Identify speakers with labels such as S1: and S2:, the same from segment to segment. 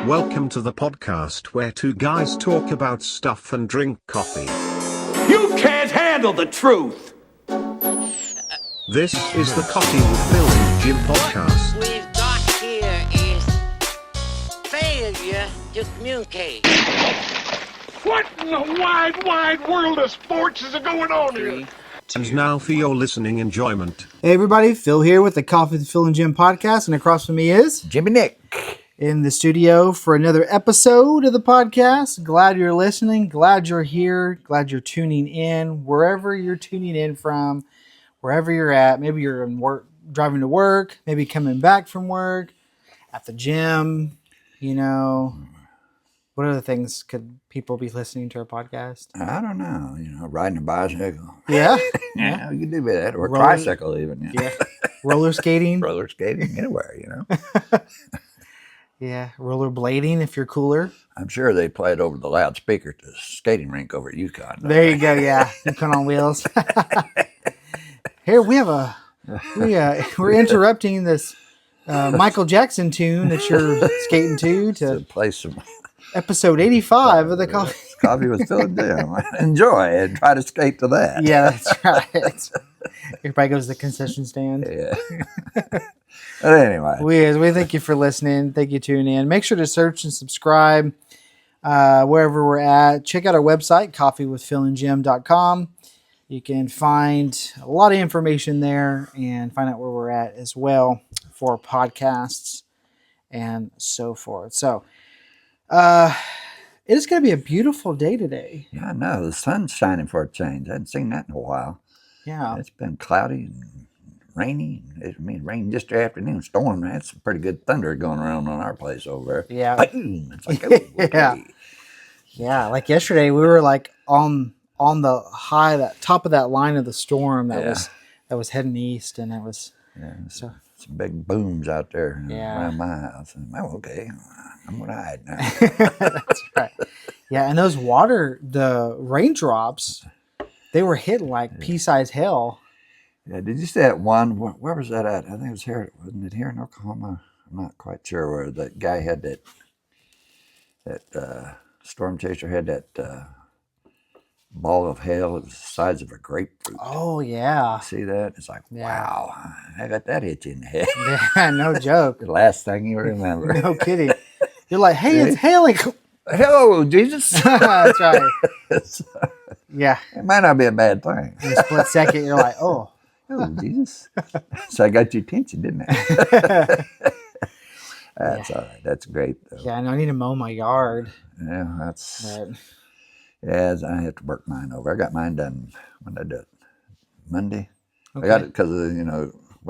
S1: Welcome to the podcast where two guys talk about stuff and drink coffee.
S2: You can't handle the truth!
S1: This is the Coffee with Phil and Jim podcast.
S3: What we've got here is failure to communicate.
S4: What in the wide, wide world of sports is going on here?
S1: And now for your listening enjoyment.
S5: Hey everybody, Phil here with the Coffee with Phil and Jim podcast, and across from me is
S6: Jimmy Nick.
S5: In the studio for another episode of the podcast. Glad you're listening, glad you're here, glad you're tuning in, wherever you're tuning in from, wherever you're at. Maybe you're in work, driving to work, maybe coming back from work, at the gym, you know. What other things could people be listening to our podcast?
S6: I don't know, riding a bicycle.
S5: Yeah.
S6: Yeah, you can do that. Or a
S5: Roller-
S6: tricycle even.
S5: Yeah. Roller skating.
S6: Roller skating, anywhere,
S5: Yeah. Roller blading if you're cooler.
S6: I'm sure they play it over the loudspeaker at the skating rink over at Yukon.
S5: There you go. Yeah. You put on wheels. Here we have we're interrupting this Michael Jackson tune that you're skating to
S6: play some
S5: episode 85 of the Coffee.
S6: Coffee with Phil and Jim. Enjoy and try to skate to that.
S5: Yeah, that's right. Everybody goes to the concession stand.
S6: Yeah. But anyway.
S5: We thank you for listening. Thank you for tuning in. Make sure to search and subscribe wherever we're at. Check out our website, coffeewithphilandjim.com. You can find a lot of information there and find out where we're at as well for podcasts and so forth. So, it is going to be a beautiful day today.
S6: Yeah, I know. The sun's shining for a change. I hadn't seen that in a while.
S5: Yeah.
S6: It's been cloudy and rainy. Rain just afternoon. Storm. That's some pretty good thunder going around on our place over there.
S5: Yeah.
S6: Boom. It's like, oh, okay.
S5: Yeah. Yeah. Like yesterday, we were like on the high, that top of that line of the storm that was heading east, and it was so.
S6: Some big booms out there around my house. And, okay, I'm going to hide now.
S5: That's right. Yeah, and those the raindrops, they were hitting like pea-sized hail.
S6: Yeah, did you see that one? Where was that at? I think it was here. Wasn't it here in Oklahoma? I'm not quite sure where that guy had that storm chaser had that ball of hail. It was the size of a grapefruit.
S5: Oh, yeah.
S6: See that? It's like, wow, I got that hit you in the head.
S5: Yeah, no joke.
S6: The last thing you remember.
S5: No kidding. You're like, hey, it's hailing.
S6: Hello, Jesus.
S5: That's right. Yeah.
S6: It might not be a bad thing.
S5: In a split second, you're like, oh.
S6: Oh, Jesus. So I got your attention, didn't I? That's all right. That's great, though.
S5: Yeah, I need to mow my yard.
S6: Yeah, that's...
S5: But,
S6: yeah, I have to work mine over. I got mine done when I did it. Monday.
S5: okay.
S6: I got it because of,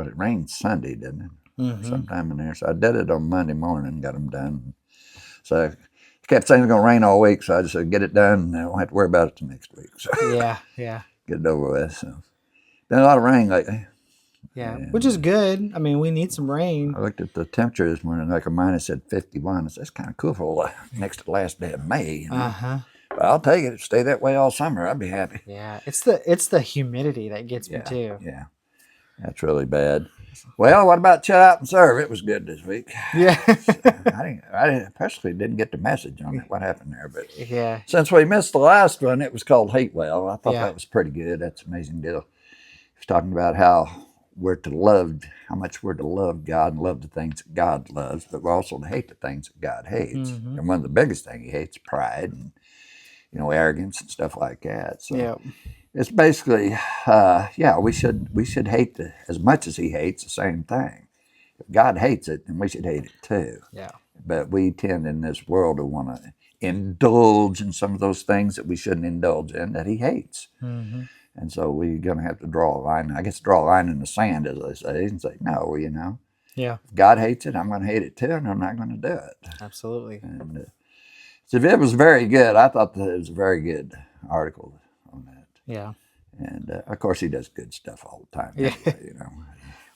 S6: it rained Sunday, didn't it?
S5: Mm-hmm.
S6: Sometime in there. So I did it on Monday morning, got them done. So I kept saying it was going to rain all week, so I just said, get it done, and I won't have to worry about it the next week. So
S5: Yeah.
S6: get it over with. So been a lot of rain lately.
S5: Yeah, which is good. I mean, we need some rain.
S6: I looked at the temperature this morning, like a minus said 51. I said, that's kind of cool for next to the last day of May.
S5: Uh-huh.
S6: But I'll take it. Stay that way all summer. I'd be happy.
S5: Yeah, it's the humidity that gets me too.
S6: Yeah, that's really bad. Well, what about Shut Out and Serve? It was good this week.
S5: Yeah.
S6: I personally didn't get the message on it, what happened there. But
S5: Yeah.
S6: since we missed the last one, it was called Hate Well. I thought
S5: Yeah.
S6: that was pretty good. That's an amazing deal. He's talking about how much we're to love God and love the things that God loves, but we're also to hate the things that God hates.
S5: Mm-hmm.
S6: And one of the biggest things he hates is pride and arrogance and stuff like that. So
S5: Yeah.
S6: it's basically, we should hate as much as he hates the same thing. If God hates it, then we should hate it too.
S5: Yeah.
S6: But we tend in this world to want to indulge in some of those things that we shouldn't indulge in that he hates.
S5: Mm-hmm.
S6: And so we're going to have to draw a line. I guess draw a line in the sand, as they say, and say, no,
S5: Yeah.
S6: if God hates it, I'm going to hate it too, and I'm not going to do it.
S5: Absolutely.
S6: And so it was very good. I thought that it was a very good article on that.
S5: Yeah.
S6: And of course, he does good stuff all the time.
S5: Yeah.
S6: Anyway,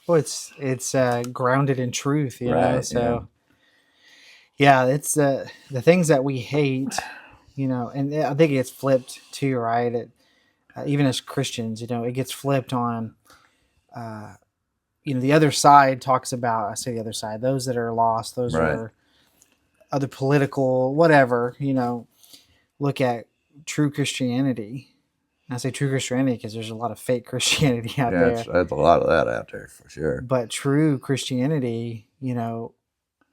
S5: Well, it's grounded in truth, you know.
S6: Right,
S5: So, yeah, it's the things that we hate, and I think it gets flipped too, right? Even as Christians, it gets flipped on. The other side talks about. I say the other side; those that are lost, those
S6: Right.
S5: that are other political, whatever, look at true Christianity. And I say true Christianity because there's a lot of fake Christianity out there.
S6: There's a lot of that out there for sure.
S5: But true Christianity,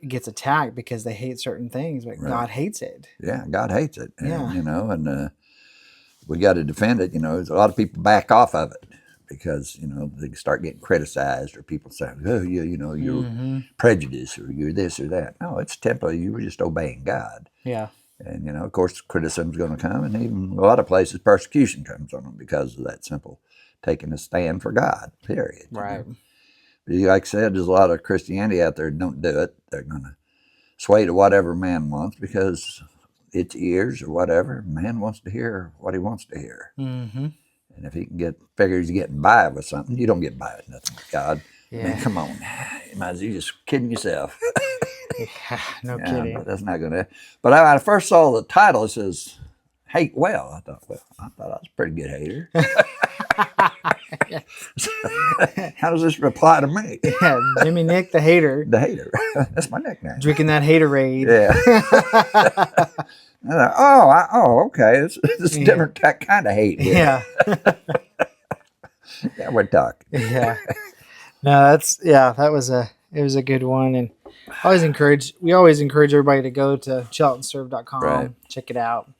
S5: gets attacked because they hate certain things, but God hates it.
S6: Yeah, God hates it.
S5: Yeah.
S6: And we got to defend it. There's a lot of people back off of it because, they start getting criticized or people say, oh, you're prejudiced or you're this or that. No, it's temporary. You were just obeying God.
S5: Yeah.
S6: And, of course, criticism's going to come. And even a lot of places, persecution comes on them because of that simple taking a stand for God, period.
S5: Right.
S6: But like I said, there's a lot of Christianity out there that don't do it. They're going to sway to whatever man wants because it's ears or whatever. Man wants to hear what he wants to hear.
S5: Mm-hmm.
S6: And if he can figures he's getting by with something, you don't get by with nothing with God.
S5: Yeah.
S6: Man, come on. You might as well just kidding yourself.
S5: Yeah, no kidding.
S6: But that's not going to. But when I first saw the title, it says, hate well. I thought I was a pretty good hater. How does this apply to me?
S5: Yeah, Jimmy Nick the hater.
S6: The hater. That's my nickname.
S5: Drinking that haterade.
S6: Yeah. Okay. It's a different kind of hate.
S5: Yeah.
S6: Yeah, we're talking.
S5: Yeah. No, it was a good one. And we always encourage everybody to go to shoutoutandserve.com,
S6: Right.
S5: check it out.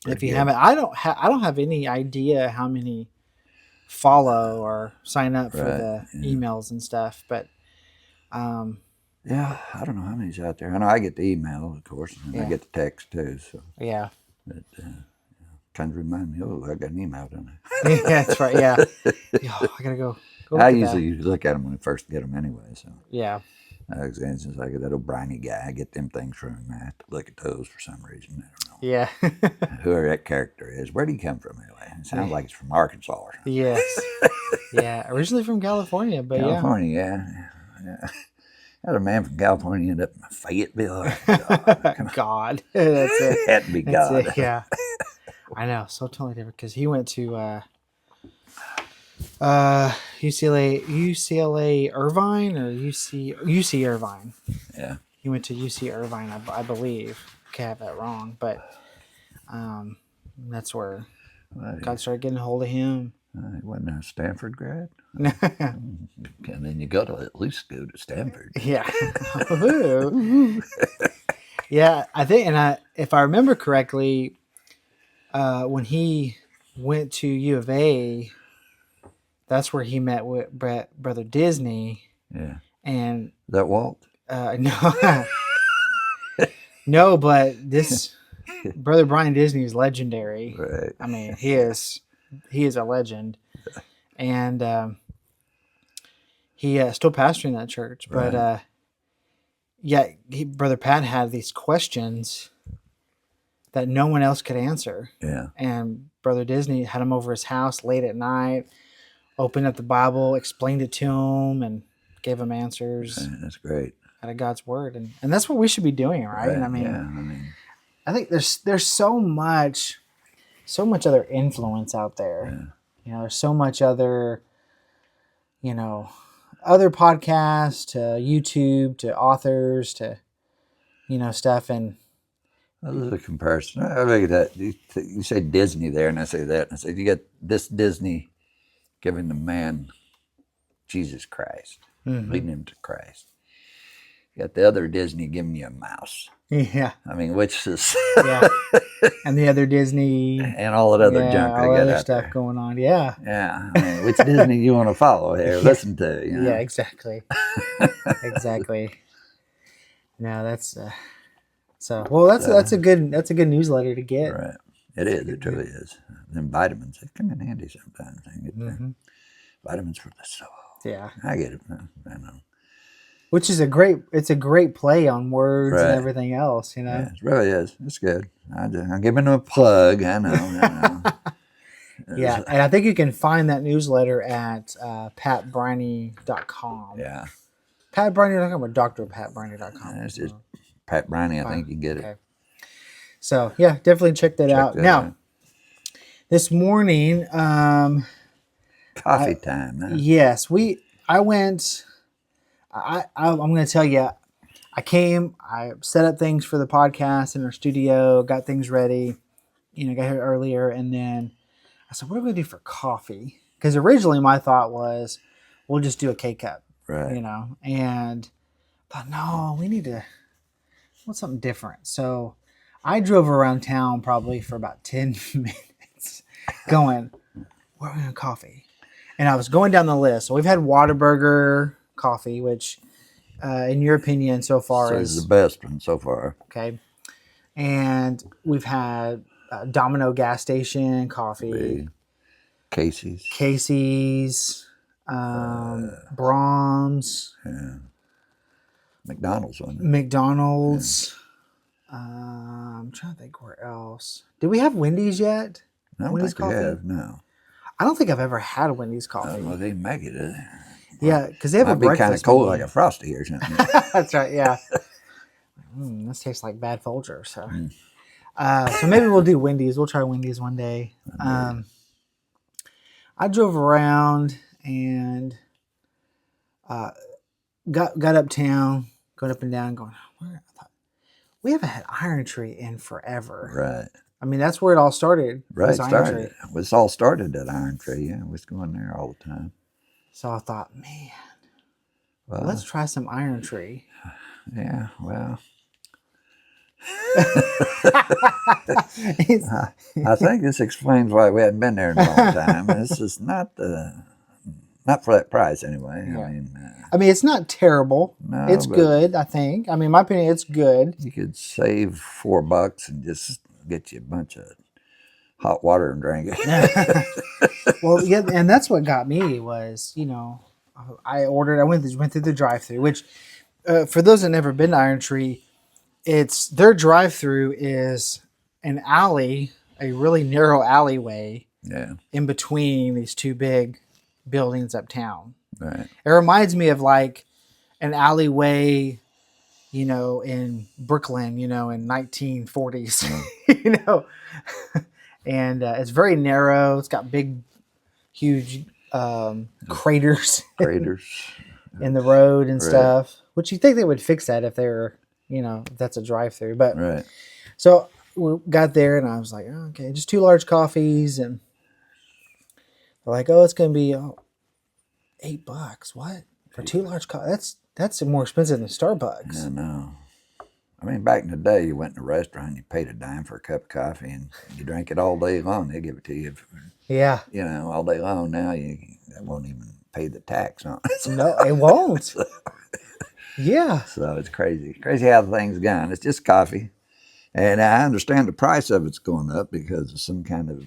S5: If you
S6: good.
S5: haven't, I don't have any idea how many follow or sign up for the emails and stuff, but
S6: yeah, I don't know how many's out there. I know I get the email, of course, and I get the text too. So,
S5: yeah.
S6: but kind of remind me, I got an email, don't I?
S5: Yeah, that's right. Yeah. I gotta go.
S6: I usually look at them when I first get them anyway. So
S5: Yeah.
S6: since I get that O'Brien guy, I get them things from him. I have to look at those for some reason. I don't know.
S5: Yeah.
S6: Whoever that character is. Where'd he come from anyway? It sounds like it's from Arkansas or something.
S5: Yes. Yeah. Originally from California, but
S6: California, yeah. Had a man from California end up in Fayetteville. God.
S5: God. That's it.
S6: Had to be
S5: That's
S6: God.
S5: it. Yeah. I know. So totally different because he went to UCLA Irvine or UC Irvine.
S6: Yeah.
S5: He went to UC Irvine, I believe. Okay, I have that wrong, but that's where God started getting a hold of him.
S6: He wasn't a Stanford grad.
S5: Yeah.
S6: And then you got to at least go to Stanford.
S5: Yeah, I think, and if I remember correctly, when he went to U of A, that's where he met with Brother Disney.
S6: Yeah.
S5: And
S6: Is that Walt?
S5: no, no, but this Brother Brian Disney is legendary.
S6: Right.
S5: I mean, he is a legend, and he still pastoring that church. But Brother Pat had these questions that no one else could answer.
S6: Yeah.
S5: And Brother Disney had him over his house late at night, opened up the Bible, explained it to him, and gave him answers.
S6: That's great.
S5: Out of God's word, and that's what we should be doing, right? I mean, I think there's so much other influence out there.
S6: Yeah.
S5: There's so much other, other podcasts to YouTube to authors to, stuff. And
S6: This is a comparison. I look at that. You say Disney there, and I say that, and I say you got this Disney giving the man Jesus Christ, leading him to Christ. You got the other Disney giving you a mouse.
S5: Yeah.
S6: I mean, which is
S5: Yeah. And the other Disney
S6: and all that other junk they
S5: all
S6: got
S5: other
S6: out
S5: stuff
S6: there.
S5: going on. Yeah.
S6: Yeah. I mean, which Disney you want to follow here? Listen to.
S5: Yeah, exactly. Exactly. No, that's that's a good newsletter to get.
S6: Right. It is. It truly is. Then vitamins, they come in handy sometimes. Vitamins for the soul.
S5: Yeah.
S6: I get it. I know.
S5: Which is a great play on words
S6: Right.
S5: and everything else,
S6: Yeah, it really is. It's good. I'm giving them a plug. I know.
S5: Yeah, and I think you can find that newsletter at patbriney.com.
S6: Yeah.
S5: Patbriney.com or drpatbriney.com.
S6: It's just Pat Briney, I think you get it.
S5: Okay. So, yeah, definitely check that out. Now, this morning,
S6: coffee time. Huh?
S5: yes, I'm going to tell you, I set up things for the podcast in our studio, got things ready, got here earlier, and then I said, what are we going to do for coffee? Because originally my thought was, we'll just do a K-Cup,
S6: Right.
S5: and I thought, no, we want something different. So I drove around town probably for about 10 minutes going, where are we going to coffee? And I was going down the list. So we've had Whataburger coffee, which in your opinion so far
S6: So
S5: is
S6: it's the best one so far.
S5: okay. And we've had Domino gas station coffee,
S6: Casey's,
S5: Brahms,
S6: McDonald's.
S5: I'm trying to think where else. Did we have Wendy's yet?
S6: I don't
S5: Wendy's
S6: think we have, no.
S5: I don't think I've ever had Wendy's
S6: I
S5: coffee.
S6: don't know if they make it.
S5: Yeah, because they have
S6: Might
S5: a
S6: be kind of
S5: breakfast
S6: cold,
S5: menu.
S6: like a Frosty or something.
S5: That's right. Yeah. This tastes like bad Folger. So, so maybe we'll do Wendy's. We'll try Wendy's one day. I drove around and got uptown, going up and down, going, where? I thought, we haven't had Iron Tree in forever.
S6: Right.
S5: I mean, that's where it all started.
S6: Right.
S5: Iron Tree.
S6: It's all started at Iron Tree. Yeah, we was going there all the time.
S5: So I thought, man,
S6: Well,
S5: let's try some Iron Tree.
S6: Yeah, well. I think this explains why we hadn't been there in a long time. This is not for that price anyway.
S5: Yeah.
S6: I mean,
S5: It's not terrible.
S6: No,
S5: it's
S6: but-
S5: good, I think. I mean, in my opinion, it's good.
S6: you could save $4 and just get you a bunch of hot water and drink it.
S5: Well, yeah, and that's what got me was, I went through the drive-through, which for those that never been to Iron Tree, their drive-through is an alley, a really narrow alleyway
S6: Yeah,
S5: in between these two big buildings uptown.
S6: right.
S5: It reminds me of like an alleyway, in Brooklyn, in 1940s, and it's very narrow. It's got big, huge craters
S6: Craters.
S5: in the road and
S6: Right.
S5: stuff, which you think they would fix that if they were, if that's a drive-through. But
S6: Right.
S5: so we got there and I was like, oh, okay, just 2 large coffees. And they're like, oh, it's going to be $8. What? For 2 large coffees? That's more expensive than Starbucks.
S6: I know. I mean, back in the day, you went in a restaurant, you paid a dime for a cup of coffee, and you drank it all day long. They give it to you,
S5: Yeah.
S6: all day long. Now they won't even pay the tax on it.
S5: No, it won't. Yeah.
S6: So it's crazy. Crazy how things gone. It's just coffee. And I understand the price of it's going up because of some kind of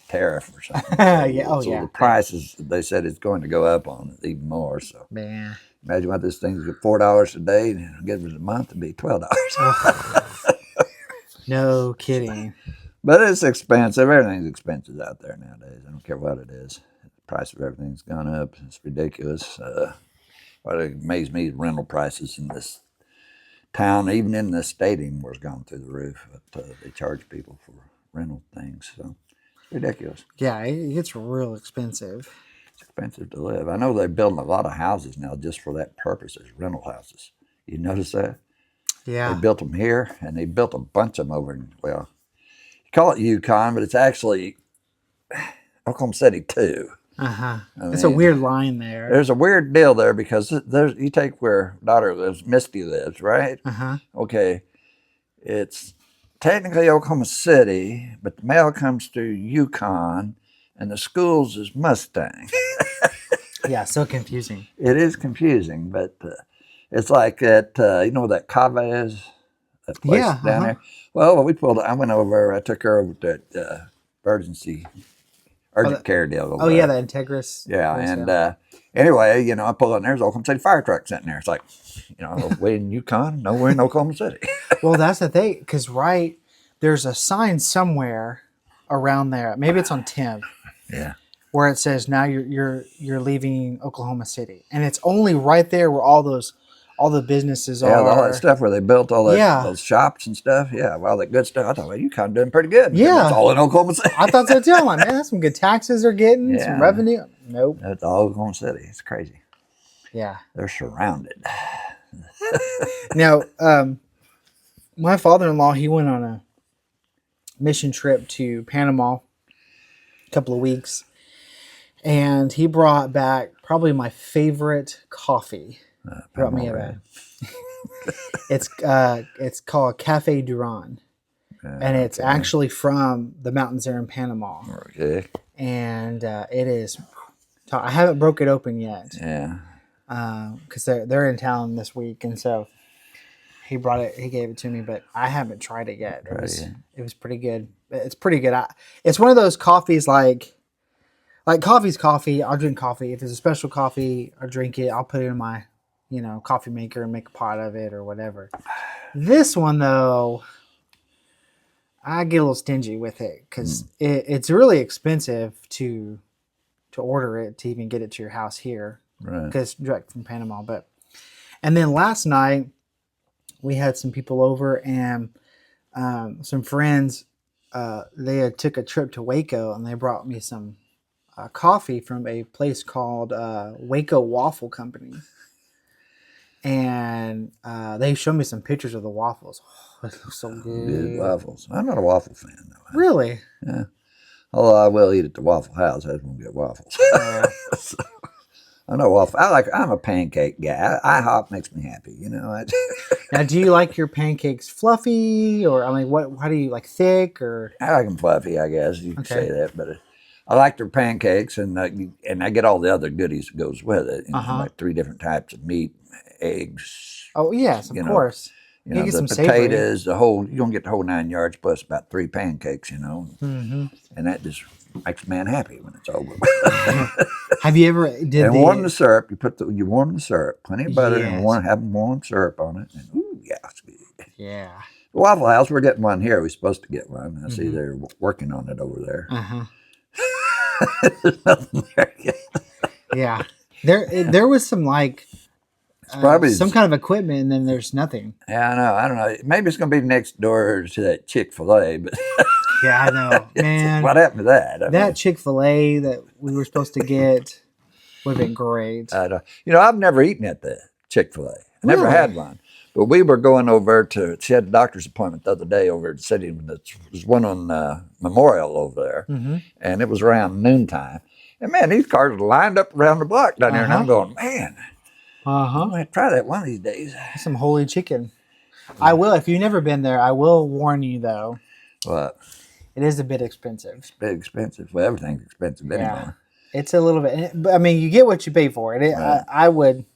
S6: tariff or something.
S5: Yeah. Oh,
S6: so
S5: yeah.
S6: the prices, they said it's going to go up on it even more. So
S5: Man.
S6: imagine what this thing's at $4 a day, and give it a month to be $12.
S5: No kidding.
S6: But it's expensive. Everything's expensive out there nowadays. I don't care what it is. The price of everything's gone up. It's ridiculous. What amazed me is rental prices in this town, even in the state anymore, has gone through the roof. But they charge people for rental things. So it's ridiculous.
S5: Yeah, it gets real expensive.
S6: It's expensive to live. I know they're building a lot of houses now just for that purpose, as rental houses. You notice that?
S5: Yeah.
S6: They built them here, and they built a bunch of them over in, well, you call it Yukon, but it's actually Oklahoma City too.
S5: Uh-huh.
S6: I
S5: It's a
S6: mean,
S5: weird line there.
S6: There's a weird deal there because you take where daughter lives, Misty lives, right?
S5: Uh-huh.
S6: Okay, it's technically Oklahoma City, but the mail comes through Yukon, and the schools is Mustang.
S5: Yeah, so confusing.
S6: It is confusing, but it's like that. You know what that Cava is? That place
S5: Yeah,
S6: down there. Well, I went over. I took her over to that urgent care deal. Over
S5: Oh, yeah,
S6: there.
S5: the Integris.
S6: Yeah,
S5: place,
S6: and anyway, I pull in there's an Oklahoma City fire truck sitting there. It's like, way in Yukon, no, we're in Oklahoma City.
S5: Well, that's the thing, because there's a sign somewhere around there. Maybe it's on 10th.
S6: Yeah.
S5: Where it says now you're leaving Oklahoma City, and it's only right there where all the businesses
S6: Yeah,
S5: are.
S6: all that stuff where they built all that,
S5: Yeah.
S6: those shops and stuff. Yeah, all that good stuff. I thought, well, you kind of doing pretty good.
S5: Yeah.
S6: It's all in Oklahoma City.
S5: I thought so too. I'm like, man, that's some good taxes they're getting, some
S6: Yeah.
S5: revenue. Nope.
S6: That's all Oklahoma City. It's crazy.
S5: Yeah.
S6: They're surrounded.
S5: Now, my father-in-law, he went on a mission trip to Panama a couple of weeks, and he brought back probably my favorite coffee. Brought me a. It's called Cafe Duran, and it's actually from the mountains there in Panama.
S6: Okay.
S5: And it is. I haven't broke it open yet.
S6: Yeah.
S5: Because they're in town this week, and so he brought it. He gave it to me, but I haven't tried it yet. It was pretty good. It's pretty good. It's one of those coffees like coffee's coffee. I'll drink coffee. If it's a special coffee, I'll drink it. I'll put it in my coffee maker and make a pot of it or whatever. This one though, I get a little stingy with it because it's really expensive to order it to even get it to your house here.
S6: Right.
S5: Because it's direct from Panama. And then last night we had some people over and some friends. They had took a trip to Waco and they brought me some coffee from a place called Waco Waffle Company. And they showed me some pictures of the waffles. Oh, it looks so good.
S6: Good waffles. I'm not a waffle fan though.
S5: Really?
S6: Yeah. Although I will eat at the Waffle House, I just won't get waffles. So, I'm not waffle. I'm a pancake guy. IHOP makes me happy.
S5: Now, do you like your pancakes fluffy, or how do you like, thick or?
S6: I like them fluffy, I guess you can say that, but I like their pancakes, and I get all the other goodies that goes with it. Like 3 different types of meat, eggs.
S5: Oh yes, of course.
S6: You get
S5: the
S6: some potatoes, you don't get the whole 9 yards plus about 3 pancakes, and that just makes a man happy when it's over.
S5: Have you ever
S6: warm the syrup? You warm the syrup, plenty of butter, and have warm syrup on it. And yeah, it's good.
S5: Yeah.
S6: The Waffle House, we're getting one here. We're supposed to get one. I see they're working on it over there. There's nothing there yet.
S5: Yeah, there was some probably some kind of equipment, and then there's nothing.
S6: Yeah, I know. I don't know. Maybe it's going to be next door to that Chick-fil-A, but
S5: yeah, I know, man.
S6: What happened to that?
S5: That Chick-fil-A that we were supposed to get would have been great.
S6: I've never eaten at the Chick-fil-A. I never had one. But we were going over she had a doctor's appointment the other day over at the city. There's one on Memorial over there, and it was around noontime. And man, these cars were lined up around the block down there, and I'm going, man. I'm going to try that one of these days.
S5: Some holy chicken. I will. If you've never been there, I will warn you, though.
S6: What?
S5: It is a bit expensive.
S6: It's a bit expensive. Well, everything's expensive anymore.
S5: It's a little bit. But, you get what you pay for it.
S6: Right.
S5: I would.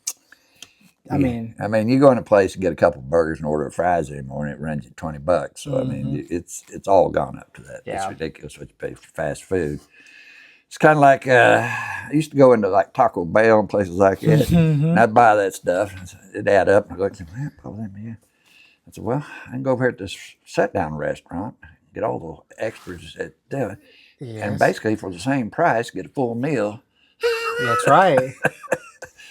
S5: I
S6: mean, you go in a place and get a couple of burgers and order a fries anymore, and it runs you $20. So, it's all gone up to that. Yeah. It's ridiculous what you pay for fast food. It's kind of like I used to go into like Taco Bell and places like that, and I'd buy that stuff. It'd add up, and I'd go, I said, well, I can go over here at this sit-down restaurant, get all the extras at and basically for the same price, get a full meal.
S5: That's right.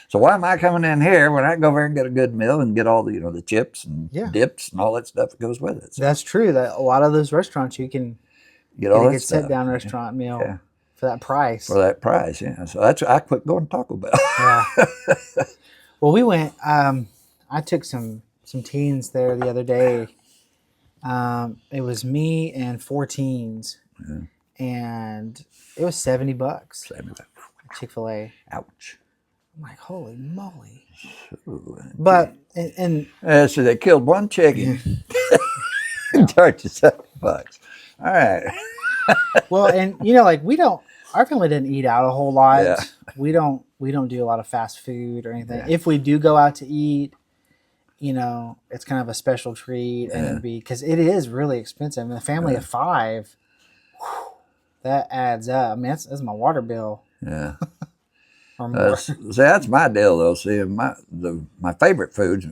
S6: So why am I coming in here when I can go over here and get a good meal and get all the the chips and dips and all that stuff that goes with it? So,
S5: that's true. That a lot of those restaurants you can
S6: get all
S5: a
S6: that
S5: good sit-down restaurant meal. Yeah. For that price.
S6: For that price, yeah. So I quit going to Taco Bell.
S5: Yeah. Well, we went. I took some teens there the other day. It was me and 4 teens, and it was $70.
S6: $70.
S5: Chick-fil-A.
S6: Ouch.
S5: I'm like, holy moly!
S6: Ooh,
S5: but
S6: so they killed one chicken and charged you $70. All right.
S5: Well, and our family didn't eat out a whole lot. Yeah. We don't do a lot of fast food or anything. Yeah. If we do go out to eat, it's kind of a special treat, and because it is really expensive. And a family of 5, that adds up. I mean, that's my water bill.
S6: Yeah.
S5: Or more.
S6: See, that's my deal though. See, my favorite foods,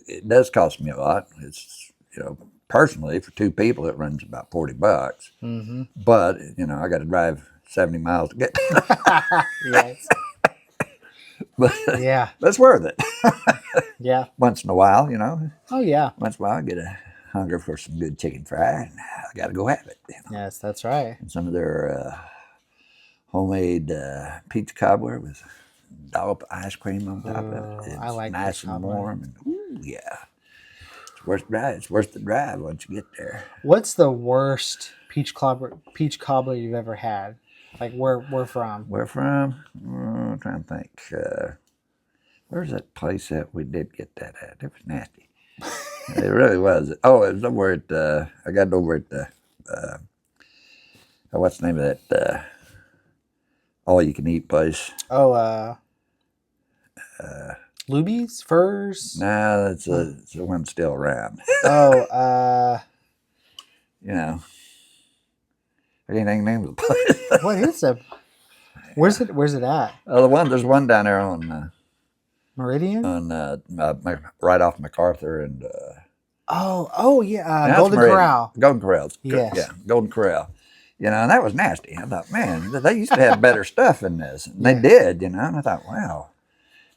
S6: it does cost me a lot. It's personally, for 2 people, it runs about $40. But I got to drive 70 miles to get.
S5: Yes.
S6: But that's worth it.
S5: Yeah.
S6: Once in a while,
S5: Oh yeah.
S6: Once in a while, I get a hunger for some good chicken fry, and I got to go have it.
S5: Yes, that's right.
S6: And some of their homemade pizza cobbler with a dollop of ice cream on top of it. It's
S5: I like
S6: nice and warm. And, yeah. It's worth the drive once you get there.
S5: What's the worst peach cobbler you've ever had? Like where from?
S6: Where from? I'm trying to think. Where's that place that we did get that at? It was nasty. It really was. Oh, it was over at, I got it over at the, what's the name of that, all-you-can-eat place?
S5: Oh, Luby's? Furs?
S6: No, it's the one still around.
S5: Oh,
S6: You know, I can't think of the name of the place.
S5: what is it? Where's it at?
S6: There's one down there on
S5: Meridian?
S6: right off MacArthur and
S5: Oh yeah,
S6: that's
S5: Golden
S6: Meridian.
S5: Corral.
S6: Golden Corral's
S5: Yes.
S6: yeah, Golden Corral. You know, and that was nasty. I thought, man, they used to have better stuff in this. And they did, you know. And I thought, wow,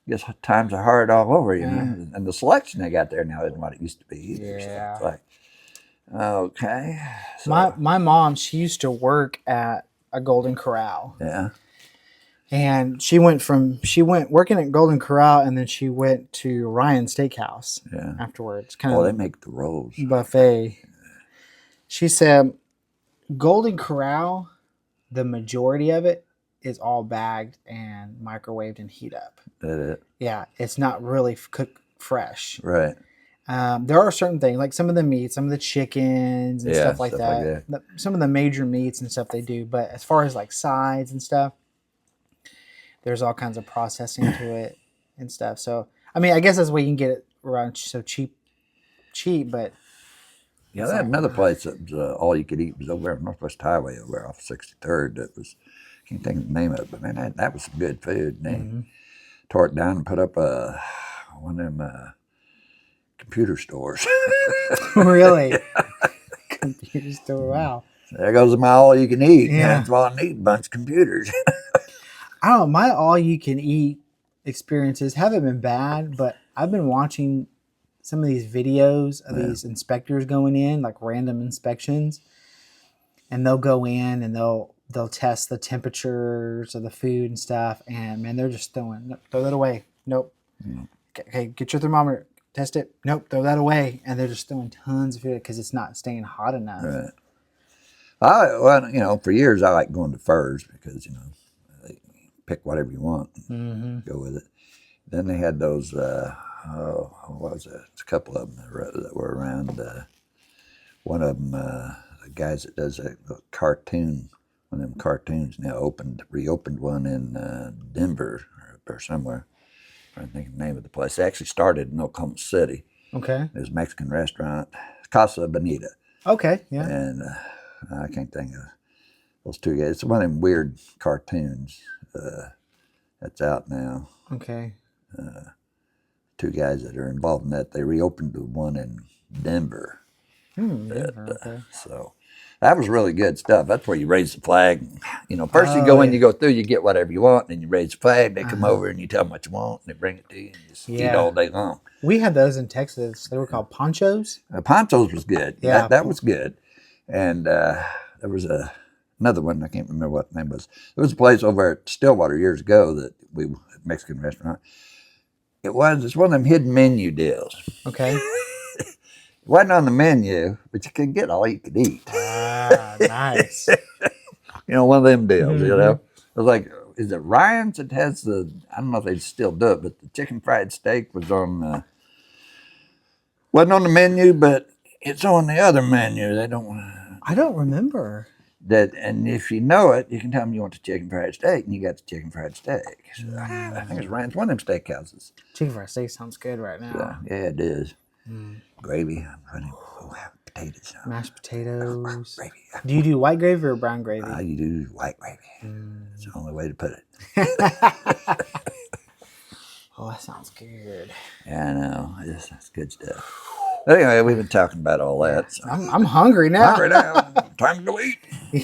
S6: I guess times are hard all over, you know. And the selection they got there now isn't what it used to be either. So
S5: Yeah.
S6: it's like, okay. So,
S5: My mom, she used to work at a Golden Corral.
S6: yeah.
S5: And she went working at Golden Corral, and then she went to Ryan Steakhouse afterwards. Kind
S6: Oh, they
S5: of
S6: make the rolls.
S5: buffet. She said Golden Corral, the majority of it is all bagged and microwaved and heat up.
S6: That it.
S5: Yeah, it's not really cooked fresh.
S6: Right.
S5: There are certain things like some of the meats, some of the chickens and
S6: Yeah,
S5: stuff like
S6: stuff like
S5: that.
S6: that.
S5: Some of the major meats and stuff they do. But as far as like sides and stuff, there's all kinds of processing to it and stuff. So, I mean, I guess that's why you can get it around so cheap, but
S6: Yeah, they had another place that was all you could eat was over on Northwest Highway over off 63rd. That was, can't think of the name of it, but man, that was some good food. And they tore it down and put up one of them computer stores.
S5: really, computer store. Wow.
S6: There goes my all you can eat.
S5: Yeah.
S6: That's all I need, a bunch of computers.
S5: I don't know. My all you can eat experiences haven't been bad, but I've been watching some of these videos of these inspectors going in, like random inspections, and they'll go in and they'll test the temperatures of the food and stuff. And man, they're just throw that away. Nope. Okay, get your thermometer, test it. Nope, throw that away. And they're just throwing tons of food because it's not staying hot enough.
S6: Right. Well, you know, for years I like going to Furs because, you know, they pick whatever you want and go with it. Then they had those, what was it? It's a couple of them that were around. One of them, the guys that does a cartoon, one of them cartoons now reopened one in Denver or somewhere. I'm trying to think of the name of the place. They actually started in Oklahoma City.
S5: Okay.
S6: It was a Mexican restaurant, Casa Bonita.
S5: Okay. Yeah.
S6: And I can't think of those two guys. It's one of them weird cartoons that's out now.
S5: Okay.
S6: Two guys that are involved in that. They reopened the one in Denver.
S5: Okay.
S6: So that was really good stuff. That's where you raise the flag. You know, first you go in, you go through, you get whatever you want, and then you raise the flag. They come over and you tell them what you want, and they bring it to you, and you just eat all day long.
S5: We had those in Texas. They were called ponchos.
S6: Ponchos was good.
S5: Yeah.
S6: That was good. And there was another one, I can't remember what the name was. There was a place over at Stillwater years ago that Mexican restaurant. It's one of them hidden menu deals.
S5: Okay.
S6: It wasn't on the menu, but you could get all you could eat.
S5: Ah, nice.
S6: You know, one of them deals, you know. It was like, is it Ryan's that has I don't know if they still do it, but the chicken fried steak was wasn't on the menu, but it's on the other menu. They don't want
S5: I don't remember.
S6: that, and if you know it, you can tell them you want the chicken fried steak, and you got the chicken fried steak. So, I think it's Ryan's, one of them steakhouses.
S5: Chicken fried steak sounds good right now.
S6: Yeah, it is. Gravy, I'm running. Potatoes.
S5: Mashed potatoes.
S6: Gravy.
S5: Do you do white gravy or brown gravy?
S6: You do white gravy. It's the only way to put it.
S5: Oh, that sounds good.
S6: Yeah, I know. That's good stuff. But anyway, we've been talking about all that. So.
S5: I'm hungry now.
S6: Hungry now. Time to go eat.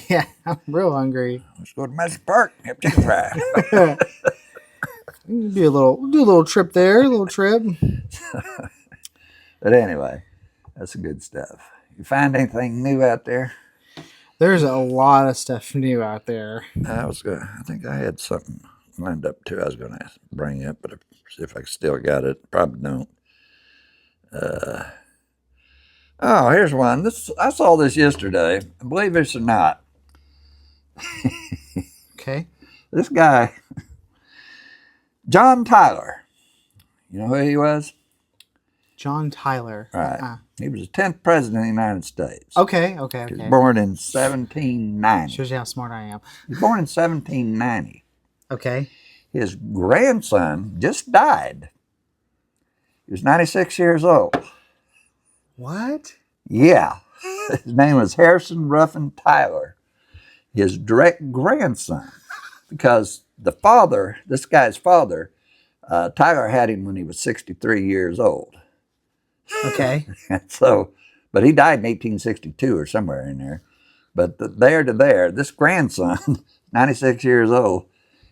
S5: Yeah, I'm real hungry.
S6: Let's go to Magic Park and have chicken fry.
S5: Do a little trip there, a little trip.
S6: But anyway, that's the good stuff. You find anything new out there?
S5: There's a lot of stuff new out there.
S6: I think I had something lined up too. I was going to bring up, but see if I still got it. Probably don't. Oh, here's one. I saw this yesterday. Believe this or not,
S5: Okay.
S6: this guy, John Tyler. You know who he was?
S5: John Tyler.
S6: Right. He was the 10th president of the United States.
S5: Okay.
S6: He was
S5: Okay.
S6: born in 1790.
S5: Shows you how smart I am.
S6: He was born in 1790.
S5: Okay.
S6: His grandson just died. He was 96 years old.
S5: What?
S6: Yeah. His name was Harrison Ruffin Tyler. His direct grandson. Because the father, this guy's father, Tyler had him when he was 63 years old.
S5: Okay.
S6: So, but he died in 1862 or somewhere in there. But there to there, this grandson, 96 years old,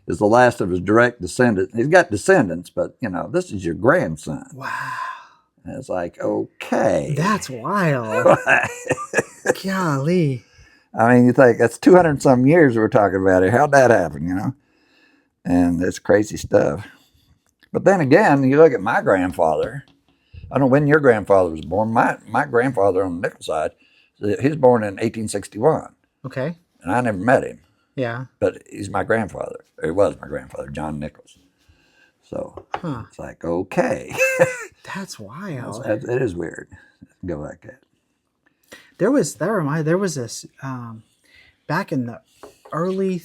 S6: is the last of his direct descendants. He's got descendants, but, this is your grandson.
S5: Wow.
S6: And it's like, okay.
S5: That's wild. Golly.
S6: I mean, you think that's 200 and some years we're talking about here. How'd that happen, And it's crazy stuff. But then again, you look at my grandfather. I don't know when your grandfather was born. My grandfather on the Nichols side, he was born in 1861.
S5: Okay.
S6: And I never met him.
S5: Yeah.
S6: But he's my grandfather. Or he was my grandfather, John Nichols. So it's like, okay.
S5: That's wild.
S6: It is weird. Go like that.
S5: There was this back in the early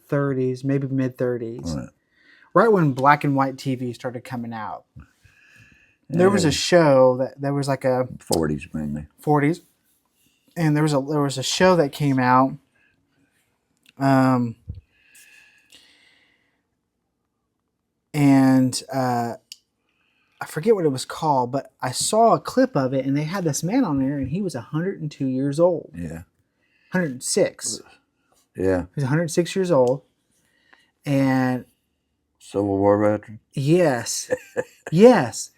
S5: 30s, maybe mid 30s, right when black and white TV started coming out. There was a show that there was like a
S6: 40s mainly.
S5: 40s, and there was a show that came out. I forget what it was called, but I saw a clip of it, and they had this man on there, and he was 102 years old.
S6: Yeah.
S5: 106.
S6: Yeah.
S5: He was 106 years old, and
S6: Civil War veteran.
S5: yes, yes.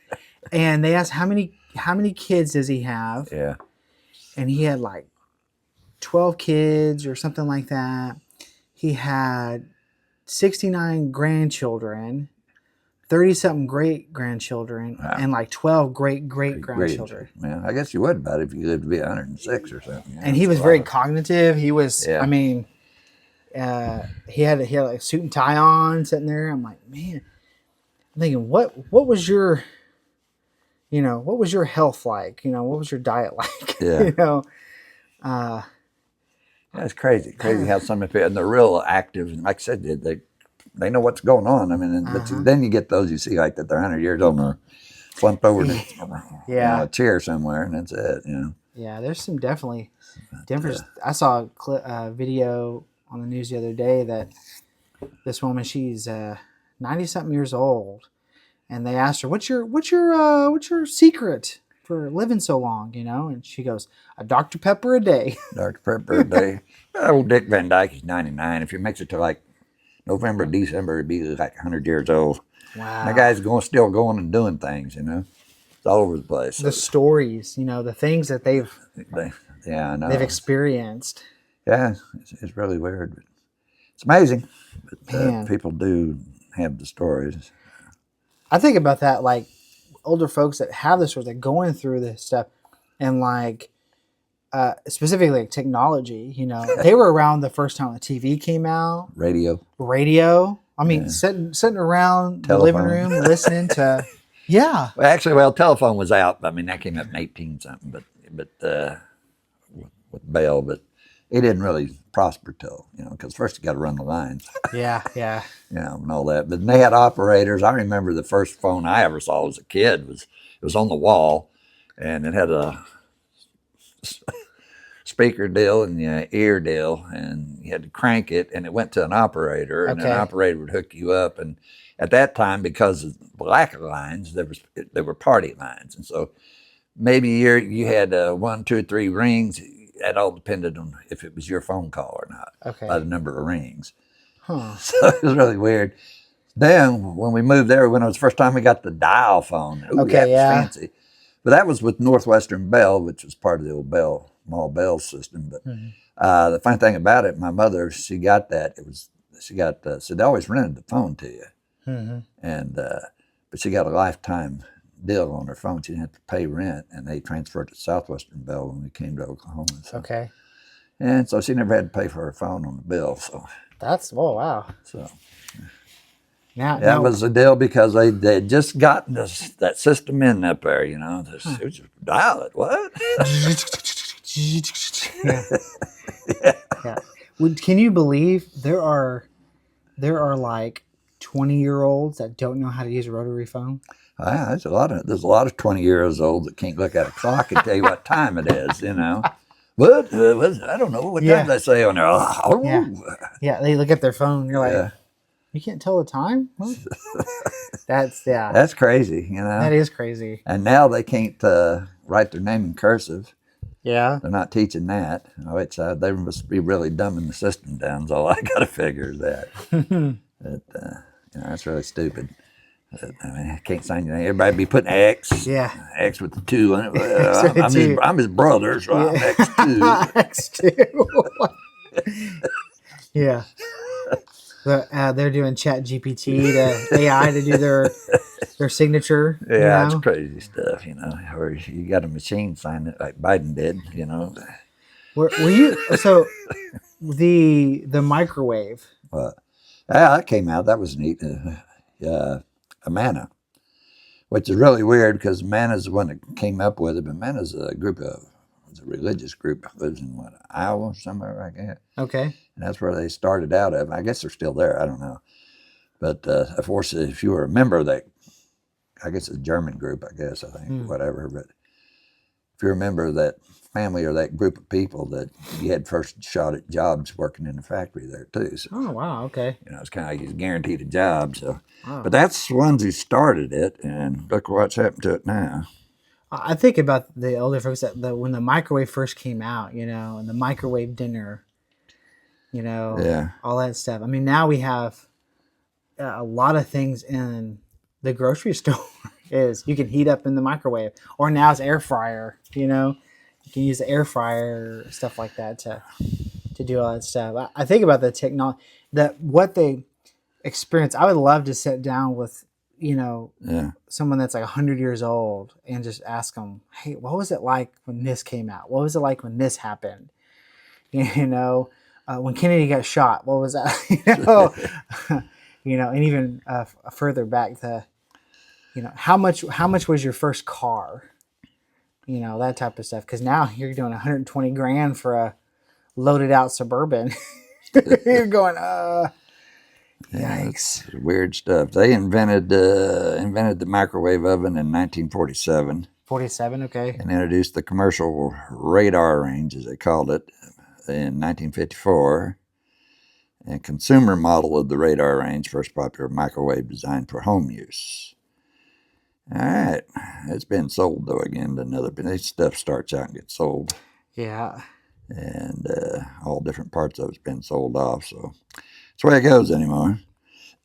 S5: And they asked how many kids does he have?
S6: Yeah.
S5: And he had like 12 kids or something like that. He had 69 grandchildren, 30-something great-grandchildren, and like 12 great-great-grandchildren.
S6: Yeah, I guess you would about it if you lived to be 106 or something.
S5: And he was very cognitive. He was,
S6: Yeah.
S5: I mean, he had like a suit and tie on sitting there. I'm like, man, I'm thinking, what was your, what was your health like? What was your diet like?
S6: Yeah. That's crazy. Crazy how some people, and they're real active. And like I said, they know what's going on. I mean, but then you get those you see like that they're 100 years old and they're slumped over a chair somewhere, and that's it.
S5: Yeah, there's some definitely difference. I saw a video on the news the other day that this woman, she's 90-something years old, and they asked her, "What's your secret for living so long?" And she goes, "A Dr. Pepper a day."
S6: Dr. Pepper a day. Old Dick Van Dyke is 99. If he makes it to like November, December, he'd be like 100 years old.
S5: Wow.
S6: That guy's still going and doing things, It's all over the place.
S5: The stories, the things that they've
S6: I know.
S5: they've experienced.
S6: Yeah, it's really weird. But it's amazing. But
S5: Man.
S6: People do have the stories.
S5: I think about that, like older folks that have this, or they're going through this stuff, and like specifically like technology. They were around the first time the TV came out. Radio. I mean, sitting around the living room listening to. Yeah.
S6: Well, actually, telephone was out. I mean, that came up in 18 something, but with Bell, but it didn't really prosper till because first you got to run the lines.
S5: Yeah.
S6: And all that. But they had operators. I remember the first phone I ever saw as a kid it was on the wall, and it had a speaker deal and the ear deal, and you had to crank it, and it went to an operator, and an operator would hook you up. And at that time, because of the lack of lines, there were party lines, and so maybe you had 1, 2, 3 rings. That all depended on if it was your phone call or not, by the number of rings.
S5: Huh.
S6: So it was really weird. Then when we moved there, when it was the first time we got the dial phone, that was fancy. But that was with Northwestern Bell, which was part of the old Mall Bell system. But the funny thing about it, my mother, she got that. So they always rented the phone to you. And but she got a lifetime deal on their phone. She didn't have to pay rent, and they transferred to Southwestern Bell when we came to Oklahoma. So.
S5: Okay.
S6: And so she never had to pay for her phone on the bill. So
S5: Wow.
S6: So
S5: Now,
S6: that was the deal because they had just gotten that system in up there, you know. It was just dial it. What?
S5: Yeah. Can you believe there are like 20-year-olds that don't know how to use a rotary phone?
S6: There's a lot of 20 years old that can't look at a clock and tell you what time it is, you know. But I don't know what time they say on there.
S5: Yeah, they look at their phone. You're like,
S6: Yeah.
S5: you can't tell the time? What?
S6: That's crazy, you know.
S5: That is crazy.
S6: And now they can't write their name in cursive.
S5: Yeah.
S6: They're not teaching that, which they must be really dumbing the system down. Is all I got to figure is that. But, you know, that's really stupid. I mean, I can't sign your name. Everybody be putting X.
S5: Yeah.
S6: X with the 2 on it. Well, I'm his brother, so I'm X2.
S5: X2. Yeah. They're doing Chat GPT to AI to do their signature.
S6: Yeah, it's crazy stuff, you know. Or you got a machine sign it like Biden did, you know.
S5: Were you so the microwave?
S6: Yeah, that came out. That was neat. Amana, which is really weird because Amana's the one that came up with it. But Amana's a religious group that lives in Iowa or somewhere like that.
S5: Okay.
S6: And that's where they started out of. I guess they're still there. I don't know. But of course, if you were a member of that, I guess it's a German group, I think, whatever. But if you're a member of that family or that group of people, that you had first shot at jobs working in the factory there too. So,
S5: Oh wow, okay.
S6: you know, it's kind of like he's guaranteed a job. So,
S5: Wow.
S6: But that's the ones who started it, and look what's happened to it now.
S5: I think about the older folks that when the microwave first came out, you know, and the microwave dinner, you know, all that stuff. I mean, now we have a lot of things in the grocery store is you can heat up in the microwave, or now it's air fryer. You know, you can use the air fryer, stuff like that to do all that stuff. I think about the technology, that what they experience. I would love to sit down with, you know, someone that's like 100 years old and just ask them, hey, what was it like when this came out? What was it like when this happened? You know, when Kennedy got shot, what was that? You know, and even further back to, you know, how much was your first car? You know, that type of stuff. Because now you're doing 120 grand for a loaded out Suburban. You're going, yikes.
S6: Weird stuff. They invented the microwave oven in 1947.
S5: 47, okay.
S6: And introduced the commercial radar range, as they called it, in 1954. And consumer model of the radar range, first popular microwave designed for home use. All right. It's been sold, though, again, to another. This stuff starts out and gets sold.
S5: Yeah.
S6: And all different parts of it's been sold off. So that's the way it goes anymore.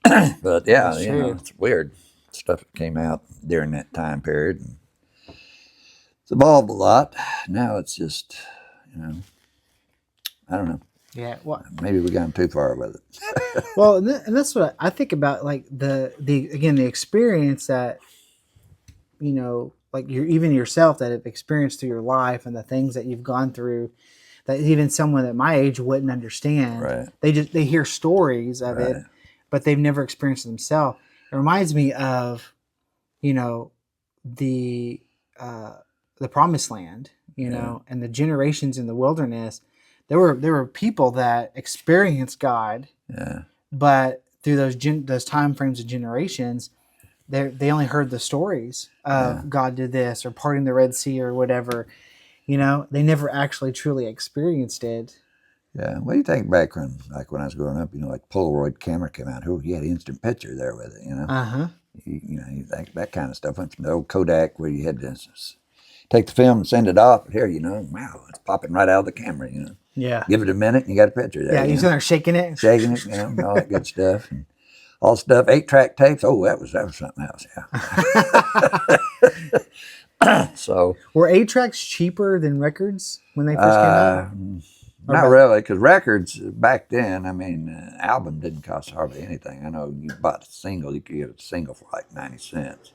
S6: But yeah, you know, it's weird stuff that came out during that time period. And it's evolved a lot. Now it's just, you know, I don't know.
S5: Yeah. Well,
S6: maybe we got too far with it.
S5: well, and that's what I think about, like the experience that, you know, like even yourself that have experienced through your life and the things that you've gone through that even someone at my age wouldn't understand.
S6: Right.
S5: They hear stories of it, but they've never experienced it themselves. It reminds me of, you know, the promised land, you know, and the generations in the wilderness. There were people that experienced God, but through those time frames of generations, they only heard the stories of God did this or parting the Red Sea or whatever. You know, they never actually truly experienced it.
S6: Yeah. What do you think back when I was growing up? You know, like Polaroid camera came out. You had instant picture there with it. You know. You know, you think that kind of stuff went from the old Kodak where you had to take the film and send it off. But here, you know, wow, it's popping right out of the camera. You know.
S5: Yeah.
S6: Give it a minute and you got a picture there.
S5: Yeah, you're sitting there shaking it.
S6: Shaking it, you know, all that good stuff. And all stuff, 8-track tapes. Oh, that was something else, yeah. So
S5: were 8-tracks cheaper than records when they first came out?
S6: Not really, because records back then, I mean, album didn't cost hardly anything. I know you bought a single, you could get a single for like 90 cents.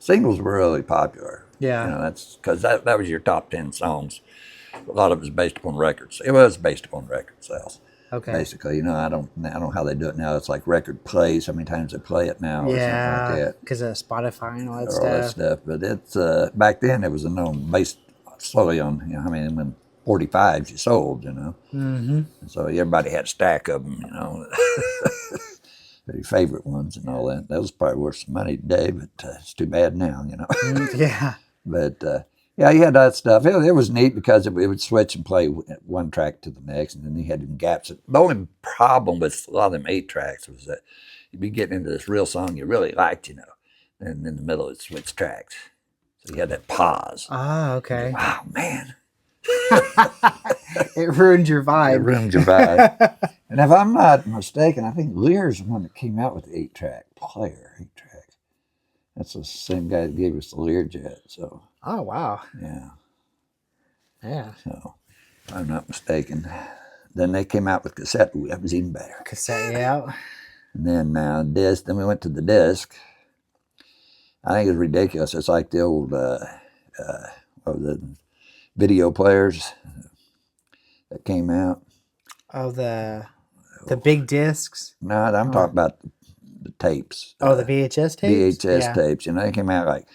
S6: Singles were really popular.
S5: Yeah.
S6: You know, that's because that was your top 10 songs. A lot of it was based upon records. It was based upon record sales.
S5: Okay.
S6: Basically, you know, I don't know how they do it now. It's like record plays, how many times they play it now or something like that.
S5: Because of Spotify and all that
S6: Or
S5: stuff.
S6: all that stuff. But it's back then it was based slowly on, you know, how many 45s you sold, you know.
S5: Mm-hmm.
S6: So everybody had a stack of them, you know. Your favorite ones and all that. That was probably worth some money today, but it's too bad now, you know.
S5: Yeah.
S6: But yeah, you had that stuff. It was neat because it would switch and play one track to the next, and then you had them gaps. The only problem with a lot of them 8 tracks was that you'd be getting into this real song you really liked, you know, and in the middle it switched tracks. So you had that pause.
S5: Ah, okay.
S6: Wow, man.
S5: It ruined your vibe.
S6: It ruined your vibe. And if I'm not mistaken, I think Lear's the one that came out with the 8-track player. 8-track. That's the same guy that gave us the Learjet. So.
S5: Oh, wow.
S6: Yeah.
S5: Yeah.
S6: So, if I'm not mistaken. Then they came out with cassette. Ooh, that was even better.
S5: Cassette, yeah.
S6: And then disc. Then we went to the disc. I think it's ridiculous. It's like the old the video players that came out.
S5: Oh, the big discs.
S6: No, I'm talking about the tapes.
S5: Oh, the VHS tapes.
S6: VHS tapes. You know, they came out like.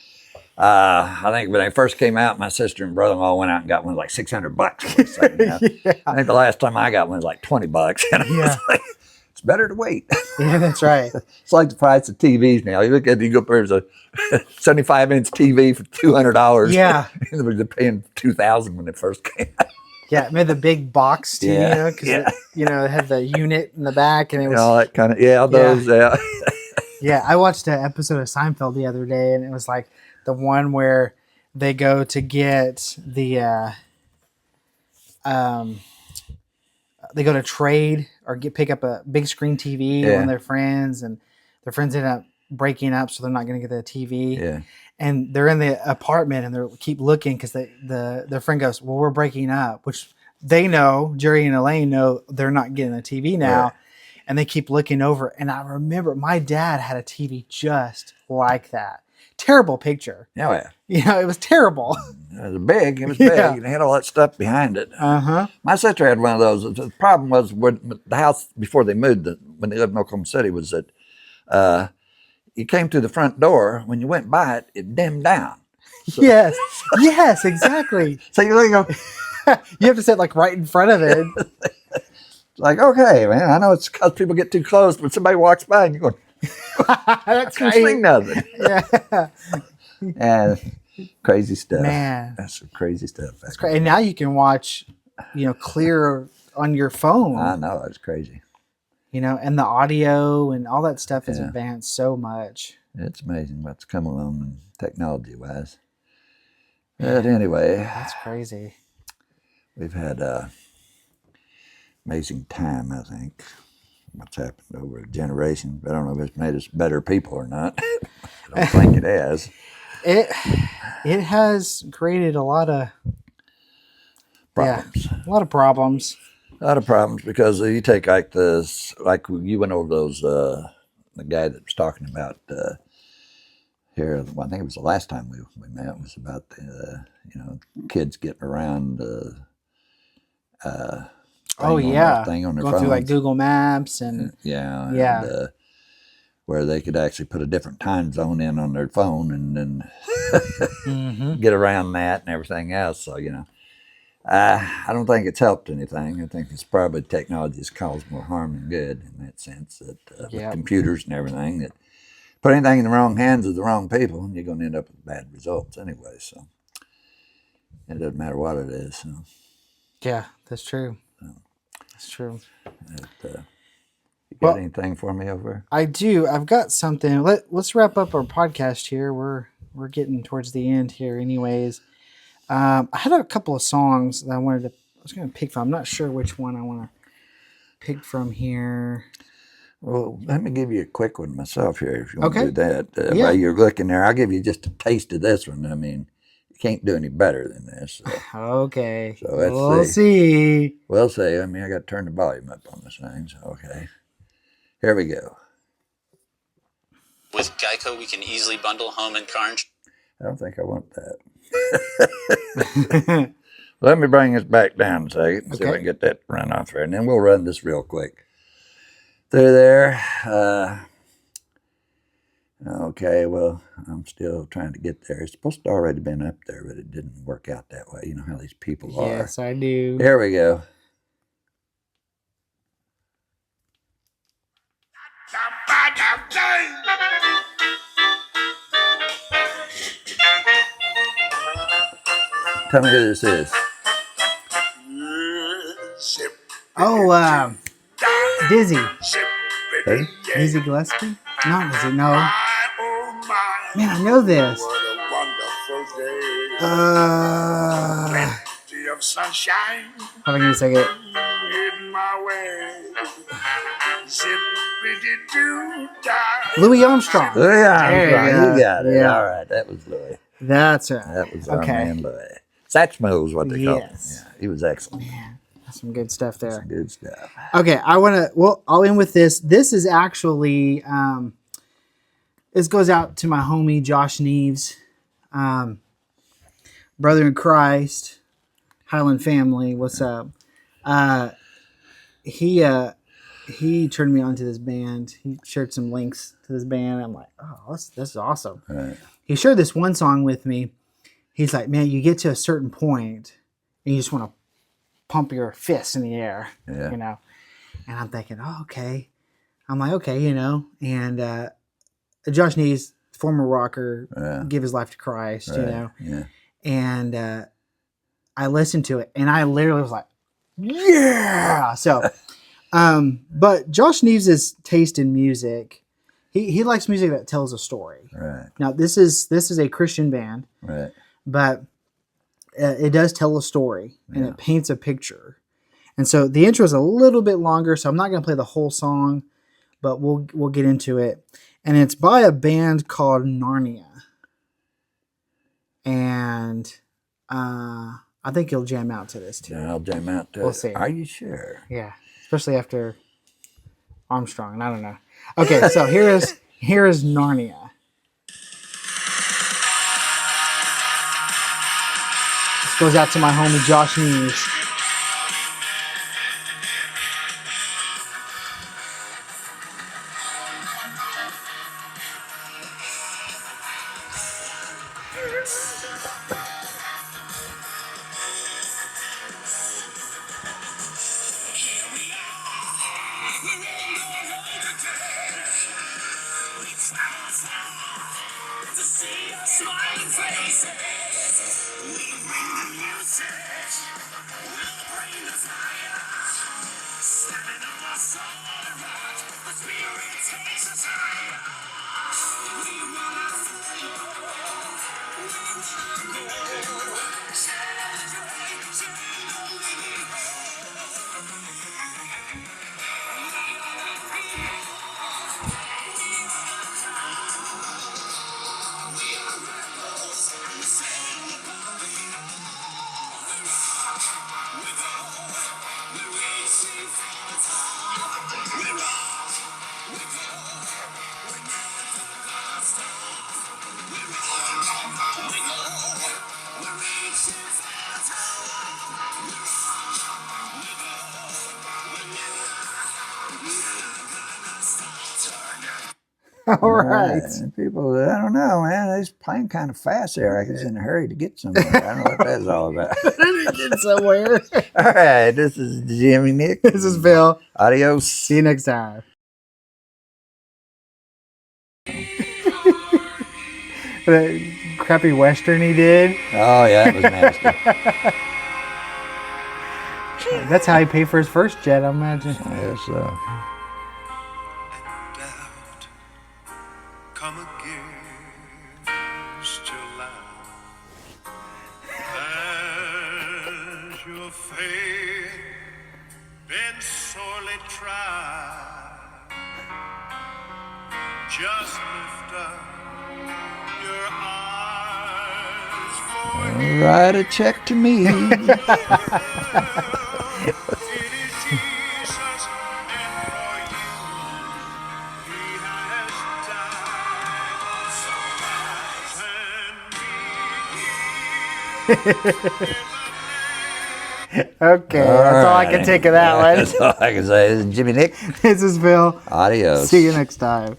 S6: I think when they first came out, my sister and brother-in-law went out and got one like $600. For something, you know?
S5: Yeah.
S6: I think the last time I got one was like $20. And
S5: Yeah.
S6: It's better to wait.
S5: Yeah, that's right.
S6: It's like the price of TVs now. You look at it, you go, there's a 75-inch TV for $200.
S5: Yeah.
S6: And they're paying $2,000 when it first came out.
S5: Yeah, made the big box too,
S6: Yeah,
S5: because it had the unit in the back, and it was
S6: All that kind of, those,
S5: Yeah, I watched an episode of Seinfeld the other day, and it was like the one where they go to get the they go to trade or pick up a big screen TV
S6: Yeah.
S5: one of their friends, and their friends end up breaking up, so they're not going to get the TV.
S6: Yeah.
S5: And they're in the apartment, and they keep looking because their friend goes, "Well, we're breaking up," which they know. Jerry and Elaine know they're not getting a TV now.
S6: Right.
S5: And they keep looking over. And I remember my dad had a TV just like that. Terrible picture.
S6: Oh, yeah.
S5: You know, it was terrible.
S6: It was big. It was
S5: Yeah.
S6: big. And it had all that stuff behind it.
S5: Uh-huh.
S6: My sister had one of those. The problem was with the house before they moved, when they lived in Oklahoma City, was that you came to the front door. When you went by it, it dimmed down. So,
S5: Yes. Yes, exactly.
S6: So you go,
S5: You have to sit like right in front of it.
S6: like, okay, man, I know it's because people get too close, but somebody walks by and you're going, I
S5: That's
S6: can't
S5: right.
S6: see nothing.
S5: Yeah.
S6: And crazy stuff.
S5: Man.
S6: That's some crazy stuff.
S5: That's great. And now you can watch, clear on your phone.
S6: I know, it's crazy.
S5: And the audio and all that stuff has
S6: Yeah.
S5: advanced so much.
S6: It's amazing what's come along technology-wise. But anyway,
S5: That's crazy.
S6: we've had amazing time, I think. What's happened over a generation. I don't know if it's made us better people or not. I don't think it has.
S5: It has created a lot of
S6: Problems.
S5: a lot of problems.
S6: A lot of problems because you take like you went over those, the guy that was talking about here, I think it was the last time we met, was about the, kids getting around thing on their
S5: going
S6: phones.
S5: through like Google Maps and
S6: Yeah.
S5: Yeah.
S6: And, where they could actually put a different time zone in on their phone and then
S5: Mhm.
S6: get around that and everything else. So, I don't think it's helped anything. I think it's probably technology has caused more harm than good in that sense, that with computers and everything, that put anything in the wrong hands of the wrong people and you're going to end up with bad results anyway. So it doesn't matter what it is. So.
S5: Yeah, that's true. That's true.
S6: You got anything for me over?
S5: I do. I've got something. Let's wrap up our podcast here. We're getting towards the end here, anyways. I had a couple of songs that I was going to pick from. I'm not sure which one I want to pick from here.
S6: Well, let me give you a quick one myself here, if you want to do that.
S5: Yeah.
S6: While you're looking there, I'll give you just a taste of this one. I mean, you can't do any better than this. So.
S5: Okay.
S6: So let's
S5: we'll see.
S6: We'll see. I mean, I got to turn the volume up on this thing. So, okay. Here we go.
S7: With Geico, we can easily bundle home and car insurance.
S6: I don't think I want that. Let me bring this back down a second and see if I
S5: Okay.
S6: can get that run off there. And then we'll run this real quick. Through there. Okay, well, I'm still trying to get there. It's supposed to already been up there, but it didn't work out that way. You know how these people are.
S5: Yes, I do.
S6: There we go. Tell me who this is.
S5: Oh, Dizzy.
S6: Who?
S5: Dizzy Gillespie? No, is it? No. Man, I know this.
S4: Of sunshine
S5: Hold on, give me a second.
S4: in my way.
S5: Louis Armstrong.
S6: Louis Armstrong.
S5: There
S6: You got it.
S5: Yeah.
S6: All right. That was Louis.
S5: That's right.
S6: That was our
S5: Okay.
S6: man Louis. Satchmo is what they call him.
S5: Yes.
S6: Yeah, he was excellent.
S5: Man, that's some good stuff there.
S6: Some good stuff.
S5: Okay, I'll end with this. This is actually, this goes out to my homie, Josh Neaves, brother in Christ, Highland family. What's up? He turned me on to this band. He shared some links to this band. I'm like, oh, this is awesome.
S6: Right.
S5: He shared this one song with me. He's like, man, you get to a certain point and you just want to pump your fists in the air,
S6: Yeah.
S5: you know? And I'm thinking, oh, okay. I'm like, okay, you know? And Josh Neaves, former rocker, give his life to Christ, you know?
S6: Yeah.
S5: And I listened to it and I literally was like, yeah! So, but Josh Neaves' taste in music, he likes music that tells a story.
S6: Right.
S5: Now, this is a Christian band.
S6: Right.
S5: But it does tell a story and it paints a picture. And so the intro is a little bit longer, so I'm not going to play the whole song, but we'll get into it. And it's by a band called Narnia. And I think you'll jam out to this too.
S6: Yeah, I'll jam out to
S5: We'll
S6: it.
S5: see.
S6: Are you sure?
S5: Yeah, especially after Armstrong. I don't know. Okay, so here is Narnia. This goes out to my homie Josh Neaves. All right.
S6: People, I don't know, man. They're playing kind of fast there. I was in a hurry to get somewhere. I don't know what that's all about.
S5: Get somewhere.
S6: All right. This is Jimmy Nick.
S5: This is Bill.
S6: Adios.
S5: See you next time. The crappy Western he did.
S6: Oh, yeah. That was nasty.
S5: That's how he paid for his first jet, I imagine.
S6: Yes, so.
S7: Doubt come against your life as your faith been sorely tried. Just lift up your eyes for
S6: Write a check to me.
S7: it is Jesus, and for you he has died. So rise and be
S5: Okay, that's all I can take of that one.
S6: That's all I can say. This is Jimmy Nick.
S5: This is Phil.
S6: Adios.
S5: See you next time.